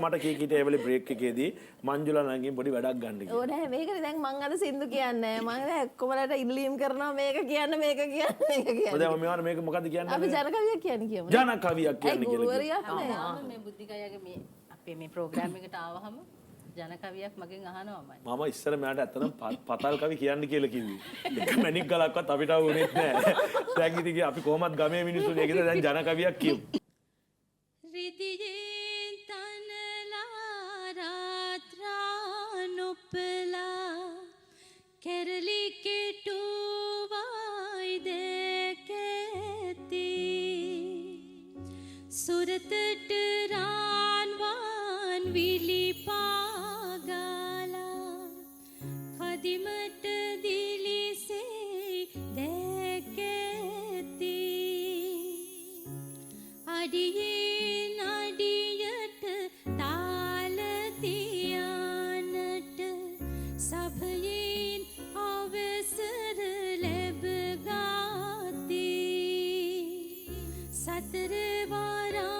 මට කී කීට ඒ වෙලේ බ්‍රේක් එකේදී මංජුලා නංගින් පොඩි වැඩක් ගන්න කිව්වා. ඕ නෑ මේකනේ දැන් මං අද සින්දු කියන්නේ මං දැන් ඔක්කොමලට ඉල්ලීම් කරනවා මේක කියන්න මේක කියන්නේ. දැන් මෙයාට මේක මොකද්ද කියන්නේ? අපි ජන කවියක් කියන්නේ කියමු. ජන කවියක් කියන්නේ කියලා. ගුරුවරියක් නේ. මේ බුද්ධිකයගේ මේ අපේ මේ ප්‍රෝග්‍රෑම් එකට ආවහම ජන කවියක් මගෙන් අහනවාමයි. මම ඉස්සර මෙයාට ඇත්තටම පතල් කවි කියන්න කියලා කිව්වේ. එක මැණික් ගලක්වත් අපිට වුණෙත් නෑ. දැන් ඉතින් අපි කොහොමත් ගමේ මිනිස්සු මේකද දැන් ජන කවියක් කියමු. රිදියෙන් තනලා රාත්‍රා නොපලා කෙරලි කෙටුවයි දෙකෙති සුරතට රාන්වන් විලිපාගාලා කදිමට දිලිසේ දෙකෙති අඩියෙන් අඩියට තාල තියානට සභයෙන් අවසර ලැබ ගාති සතර වාරා